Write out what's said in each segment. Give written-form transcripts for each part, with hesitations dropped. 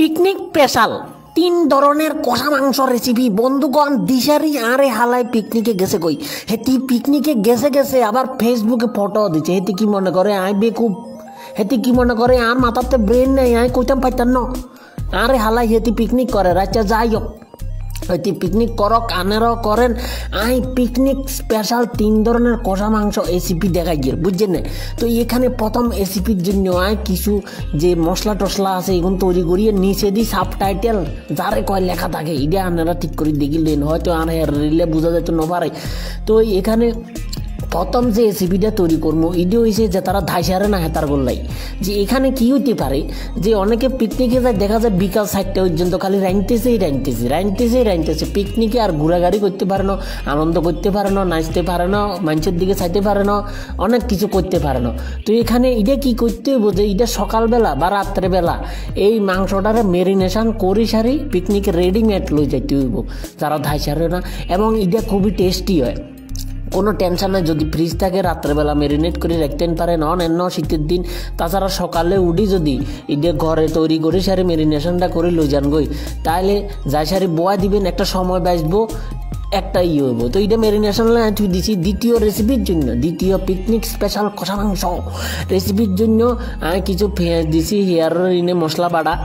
Picnic special 3 ধরনের কষা মাংস রেসিপি। বন্ধুগণ, দিশারি আরে হালাই পিকনিকে গেছে কই, হেতি পিকনিকে গেছে আবার ফেসবুকে ফটো দিচ্ছে। হেতি কি মনে করে আই বেকুব, হেতি কি মনে করে আর মাথাতে ব্রেন নেই, আই কইতাম পাইতাম ন। আরে হালাই হেতি পিকনিক করে, আচ্ছা যাই হোক, হয়তো পিকনিক করক আনেরাও করেন। আই পিকনিক স্পেশাল 3 ধরনের কষা মাংস রেসিপি দেখাই গিয়ে, বুঝছেন না? তো এখানে প্রথম রেসিপির জন্য আই কিছু যে মশলা টসলা আছে এগুলো তৈরি করিয়ে নিচে দিই সাবটাইটেল, যারে কয় লেখা থাকে এটা আপনারা ঠিক করে দেখিলেন, হয়তো আর রিলে বোঝা যেত না পারে। তো এখানে প্রথম যে রেসিপিটা তৈরি করবো এটা হয়েছে যে তারা ধাইসারে না হেতার গোল্লাই। যে এখানে কি হইতে পারে যে অনেকে পিকনিকে যায়, দেখা যায় বিকাল 4টা পর্যন্ত খালি রাইনতেছে পিকনিকে, আর ঘোরাঘুরি করতে পারে না, আনন্দ করতে পারে না, নাচতে পারে না, মানুষের দিকে চাইতে পারে না, অনেক কিছু করতে পারে না। তো এখানে এটা কি করতে হইব যে এটা সকালবেলা বা রাত্রেবেলা এই মাংসটারে মেরিনেশন করে সারি পিকনিকে রেডিমেড লই যাইতে হইব যারা ধাইসারে না, এবং এটা খুবই টেস্টি হয়। কোনো টেনশন নাই, যদি ফ্রিজ থাকে রাত্রেবেলা ম্যারিনেট করে রাখতেন পারেন অন্য শীতের দিন। তাছাড়া সকালে উঠি যদি এটা ঘরে তৈরি করে সারি ম্যারিনেশনটা করে লই যান গই, তাহলে যাই সারি বোয়া দিবেন, একটা সময় বাঁচবো, একটা হইব। তো এটা ম্যারিনেশন তুই দিছি। দ্বিতীয় রেসিপির জন্য, দ্বিতীয় পিকনিক স্পেশাল কষা মাংস রেসিপির জন্য আমি কিছু পেঁয়াজ দিছি, হেয়ার ইনে মশলা বাড়া,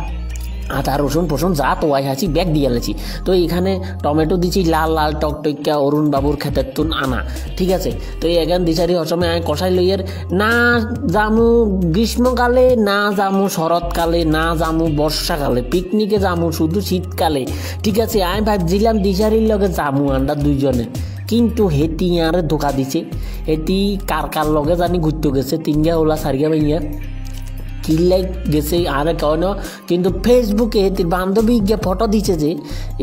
আদা রসুন ফসুন যা তোয়াই আছি ব্যাগ দিয়ে আলেছি। তো এখানে টমেটো দিচ্ছি লাল লাল টকটকা অরুণ বাবুর খেতের তুন আনা, ঠিক আছে। তো এখান দিশারি অসময় আমি কষাই লইয়ের, না জামু গ্রীষ্মকালে, না জামু শরৎকালে, না জামু বর্ষাকালে, পিকনিকে জামু শুধু শীতকালে, ঠিক আছে। আমি ভাবছিলাম দিশারির লগে জামু আন্ডা দুইজনে, কিন্তু হেতি আরে ধোকা দিছে। হেতি কার লগে জানি ঘুরতে গেছে, 3 ওলা 4 ভাইয়া কিল্লাই গেছে আর কেন, কিন্তু ফেসবুকে এটির বান্ধবী গিয়ে ফটো দিচ্ছে যে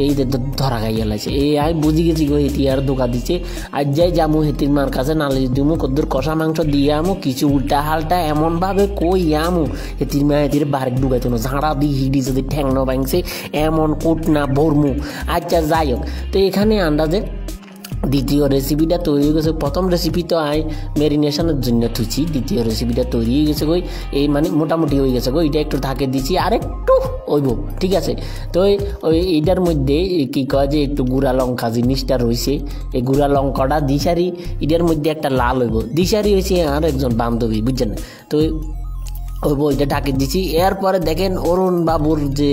এই ধরা গাইয়া লাগছে। এই আমি বুঝি গেছি গো হেতি আর ধোকা দিচ্ছে। আর যাই যামু হেতির মার কাছে নালিশ দিমু, কদ্দুর কষা মাংস দিয়ে আমু, কিছু উল্টা হালটা এমনভাবে কই আমু হেতির মা হেতির বারেক ডুবাইতো না, ঝাড়া দিয়ে হিডি যদি ঠ্যাং না ভাঙছে এমন কোট না ভরমু। আচ্ছা যাই হোক, তো এখানে আন্দাজে দ্বিতীয় রেসিপিটা তৈরি হয়ে গেছে। প্রথম রেসিপি তো আই ম্যারিনেশনের জন্য থুইছি, দ্বিতীয় রেসিপিটা তৈরি হয়ে গেছে গই, এই মানে মোটামুটি হয়ে গেছে গই। এটা একটু ঢাকে দিছি আর একটু ওইব, ঠিক আছে। তো ওই এইটার মধ্যে কি কয় যে একটু গুঁড়া লঙ্কা জিনিসটা রয়েছে, এই গুঁড়া লঙ্কাটা দিশারি এটার মধ্যে একটা লাল হইব। দিশারি হয়েছে আর একজন বান্ধবী, বুঝছেন। তো ওই বইটা ঢাকে দিছি। এরপরে দেখেন অরুণ বাবুর যে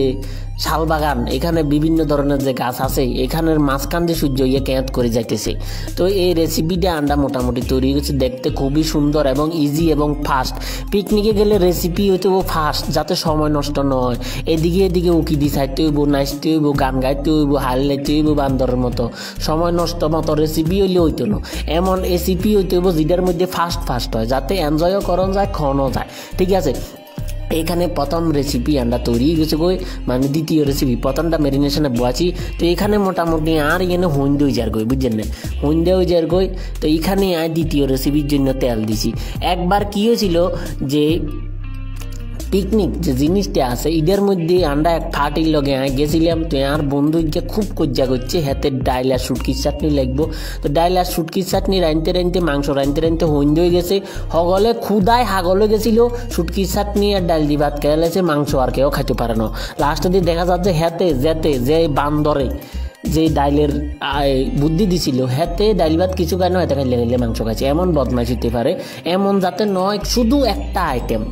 শালবাগান, এখানে বিভিন্ন ধরনের যে গাছ আছে, এখানের মাঝখান দিয়ে সূর্য ক্যাঁত করে যাইতেছে। তো এই রেসিপিটা আন্ডা মোটামুটি তৈরি হয়েছে, দেখতে খুবই সুন্দর এবং ইজি এবং ফাস্ট। পিকনিকে গেলে রেসিপি হইতে ফাস্ট, যাতে সময় নষ্ট নয়। এদিকে উকি দি চাইতে হইব, নাচতে হইব, গান গাইতে হইব, হাল লাইতে হইব বান্দরের মতো। সময় নষ্ট মতো রেসিপি হইলে হইতো না, এমন রেসিপি হইতে হইব যেটার মধ্যে ফাস্ট হয়, যাতে এনজয়ও করন যায়, খাওয়ানো যায়, ঠিক আছে। এখানে প্রথম রেসিপি আন্ডা তৈরি গেছে গই, মানে দ্বিতীয় রেসিপি। প্রথমটা ম্যারিনেশনে বয়াছি, তো এখানে মোটামুটি আর এখানে হইন্দে হয়ে যার গই, বুঝছেন না, হইন্দে হয়ে যার গই। তো এখানে আর দ্বিতীয় রেসিপির জন্য তেল দিছি। একবার কি হয়েছিল যে পিকনিক যে জিনিসটা আছে এদের মধ্যে আমরা এক ফাটির লগে গেছিলাম। তো আর বন্ধুকে খুব কজ্জা করছে, হাতে ডাইল আর শুটকির চাটনি লাগবো। তো ডাইল আর শুটকির চাটনি রাঁধতে মাংস রাঁধতে হইন্দ হয়ে গেছে, হগলে ক্ষুদায় হাগলে গেছিল। শুটকির চাটনি আর ডাইল দিয়ে ভাত খেয়ে লাগছে, মাংস আর কেউ খাইতে পারে না। লাস্টে দিয়ে দেখা যাচ্ছে যেতে যে বান্দরে যে ডাইলের বুদ্ধি দিছিল, হেতে ডাইল ভাত কিছু খায় না, হেতে খাইলে মাংস খাইছে। এমন বদমাইশ হতে পারে, এমন যাতে নয়। শুধু একটা আইটেম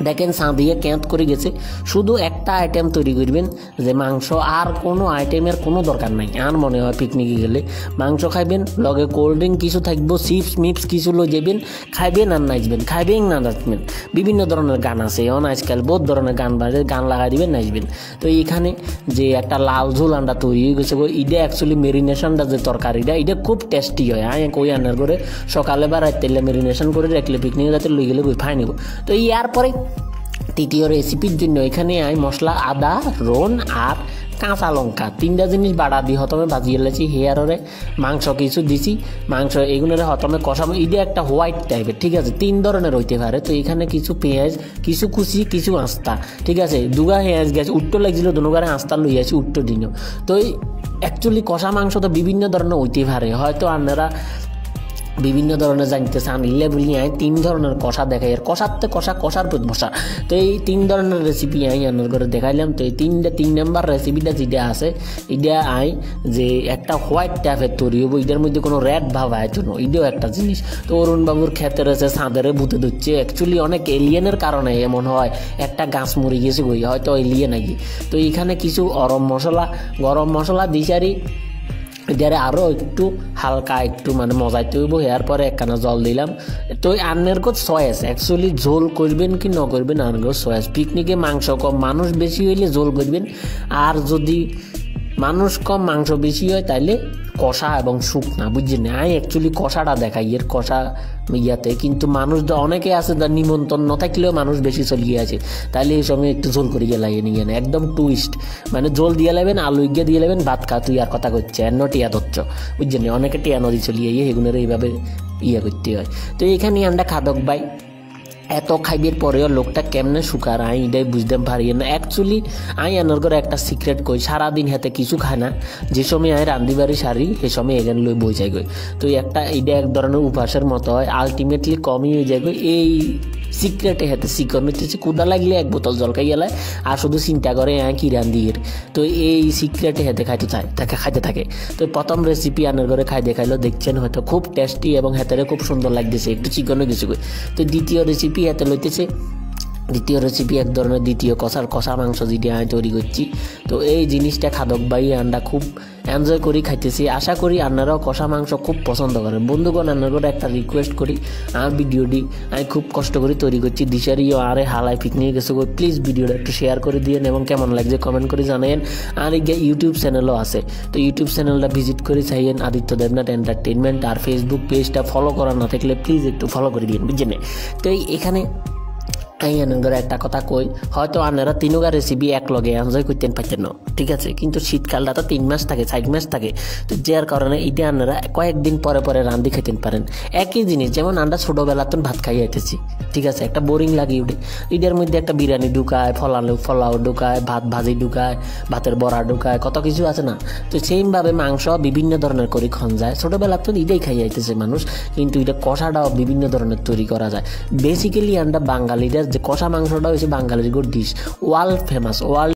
দেখেন সাঁদিয়ে ক্যাঁত করে গেছে, শুধু একটা আইটেম তৈরি করবেন যে মাংস, আর কোনো আইটেমের কোনো দরকার নাই। আর মনে হয় পিকনিকে গেলে মাংস খাইবেন, লগে কোল্ড ড্রিঙ্ক কিছু থাকবো, চিপস মিপস কিছু লই যাবেন, খাইবেন আর নাচবেন, খাইবেন না নাচবেন। বিভিন্ন ধরনের গান আছে এখন আজকাল, বহুত ধরনের গান বাজে, গান লাগাই দিবেন, নাচবেন। তো এইখানে যে একটা লাল ঝোল আন্ডা তৈরি হয়ে গেছে, এটা অ্যাকচুয়ালি মেরিনেশনটা যে তরকারিটা এটা খুব টেস্টি হয়। কই আনার করে সকালে বা রাত তেলে মেরিনেশন করে রাখলে পিকনিকে যাতে লই গেলে ফাই নেব। তো ইয়ারপরে তৃতীয় রেসিপির জন্য এখানে মশলা আদা রোন আর কাঁচা লঙ্কা 3টা জিনিস বাড়া দিয়ে হতমে ভাজিয়ে লেছি। হেয়ারে মাংস কিছু দিছি, মাংস এগুলোর হতমে কষানো। এটা একটা হোয়াইট টাইপের, ঠিক আছে, 3 ধরনের হইতে পারে। তো এখানে কিছু পেঁয়াজ, কিছু কুচি, কিছু আস্তা, ঠিক আছে। দুগা পেঁয়াজ গেছে উট্টো লাগছিল, দুগারে আস্তা লইয়াছি উট্টো দিন। তো অ্যাকচুয়ালি কষা মাংস তো বিভিন্ন ধরনের হইতে পারে, হয়তো আপনারা বিভিন্ন ধরনের জানতেছে আনিলে বলি আই 3 ধরনের কষা দেখাই আর কষাতে কষার পর বসা। তো এই 3 ধরনের রেসিপি আই আনার করে দেখাইলাম। তো এই 3 নাম্বার রেসিপিটা যেটা আছে এটা আই যে একটা হোয়াইট টাইপের তৈরি হবো, এটার মধ্যে কোনো রেড ভাব আয়তো না, এটাও একটা জিনিস। তো অরুণ বাবুর খেতে রয়েছে ছাদের ভূতে ধরছে, অ্যাকচুয়ালি অনেক এলিয়েনের কারণে এমন হয়, একটা গাছ মরে গেছে গই হয়তো এলিয়েন নাকি। তো এখানে কিছু গরম মশলা দিশারি এটারে আরও একটু হালকা একটু মানে মজাইতে হইব। এরপরে একখানা জল দিলাম। তো আন্নের গো সয়েস অ্যাকচুয়ালি ঝোল করবেন কি ন করবেন আন্নের গো সয়েস। পিকনিকে মাংস কম মানুষ বেশি হইলে ঝোল করবেন, আর যদি মানুষ কম মাংস বেশি হয় তাইলে কষা এবং শুকনা, বুঝছেন। আমি অ্যাকচুয়ালি কষাটা দেখাই এর কষা ইয়াতে, কিন্তু মানুষ অনেকে আছে তার নিমন্ত্রণ ন থাকলেও মানুষ বেশি চলিয়ে আছে, তাহলে এই সময় একটু ঝোল করে গেলাই নিয়ে না একদম টুইস্ট, মানে ঝোল দিয়ে নেবেন আলু ইগিয়ে দিয়ে নেবেন ভাত খা তুই আর কথা করছে এন্ন টিয়া ধরছ, বুঝছেন। অনেকে টিয়া নদী চলিয়ে এগুলোর এইভাবে করতে হয়। তো এখানে আমরা খাদক ভাই এত খাইবের পরেও লোকটা কেমনে শুকার আই এটাই বুঝতে পারি না। অ্যাকচুয়ালি আই আনার করে একটা সিক্রেট কই, সারাদিন হাতে কিছু খায় না, যে সময় আয় রান্দি বাড়ি সারি সে সময় এখানে লই বই যায় গই। তো এটা এক ধরনের উপাসের মতো হয়, আলটিমেটলি কমই হয়ে যায় গই। এই সিক্রেটে হাতে শিকন হচ্ছে কুদা লাগলে 1 বোতল জল খাই গেলায় আর শুধু চিন্তা করে কি রান্দির। তো এই সিক্রেটে হাতে খাইতে থাকে। তো প্রথম রেসিপি আনার করে খাই দেখাইলো, দেখছেন হয়তো খুব টেস্টি এবং হাতেরে খুব সুন্দর লাগতেছে, একটু চিকনও কিছু। তো দ্বিতীয় রেসিপি হাতে লইতেছে, দ্বিতীয় রেসিপি এক ধরনের দ্বিতীয় কষা মাংস যেটা আমি তৈরি করছি। তো এই জিনিসটা খাদক ভাই আমরা খুব এনজয় করি খাইতেছি, আশা করি আপনারাও কষা মাংস খুব পছন্দ করেন। বন্ধুগণ আপনার করে একটা রিকোয়েস্ট করি, আমার ভিডিওটি আমি খুব কষ্ট করে তৈরি করছি, দিশারিও আরে হালাই পিকনিকে গেছে, প্লিজ ভিডিওটা একটু শেয়ার করে দিয়েন এবং কেমন লাগছে কমেন্ট করে জানাইন। আর এই ইউটিউব চ্যানেলও আছে, তো ইউটিউব চ্যানেলটা ভিজিট করে চাইয়েন আদিত্য দেবনাথ এন্টারটেনমেন্ট। আর ফেসবুক পেজটা ফলো করা না থাকলে প্লিজ একটু ফলো করে দিন, বুঝছেন। তো এখানে আইয়ানগর একটা কথা কই, হয়তো আপনারা 3টা রেসিপি এক লগে এনজয় করতেন পারতেন না, ঠিক আছে, কিন্তু শীতকালটা তো 3 মাস থাকে 4 মাস থাকে। তো যার কারণে এটা আপনারা কয়েকদিন পরে রান্দি খেতেন পারেন। একই জিনিস যেমন আমরা ছোটোবেলাতে ভাত খাই আইতেছি, ঠিক আছে, একটা বোরিং লাগে ওঠে, এটার মধ্যে একটা বিরিয়ানি ঢুকায়, ফলাও ঢুকায়, ভাত ভাজি ঢুকায়, ভাতের বড়া ঢুকায়, কত কিছু আছে না। তো সেইভাবে মাংস বিভিন্ন ধরনের করে খন যায়, ছোটোবেলাতে এটাই খাই আইতেছে মানুষ, কিন্তু এটা কষাটাও বিভিন্ন ধরনের তৈরি করা যায়। বেসিক্যালি আমরা বাঙালিদের যে কষা মাংসটা হচ্ছে বাঙালির ডিশ, ওয়ার্ল্ড ফেমাস,